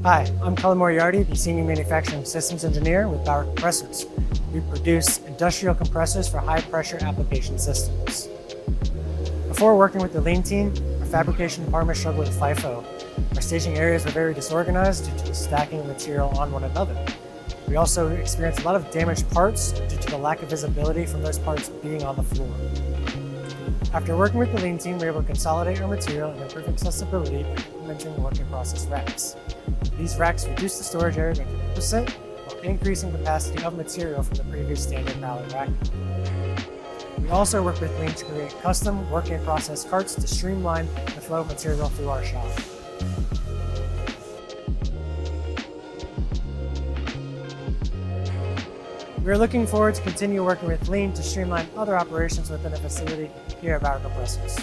Hi, I'm Cullen Moriarty, the Senior Manufacturing Systems Engineer with Bauer Compressors. We produce industrial compressors for high-pressure application systems. Before working with the Lean team, our fabrication department struggled with FIFO. Our staging areas were very disorganized due to the stacking of material on one another. We also experienced a lot of damaged parts due to the lack of visibility from those parts being on the floor. After working with the Lean team, we were able to consolidate our material and improve accessibility by implementing work in process racks. These racks reduce the storage area by 50% while increasing capacity of material from the previous standard pallet rack. We also work with Lean to create custom work in process carts to streamline the flow of material through our shop. We are looking forward to continue working with Lean to streamline other operations within the facility here at Bauer Compressors.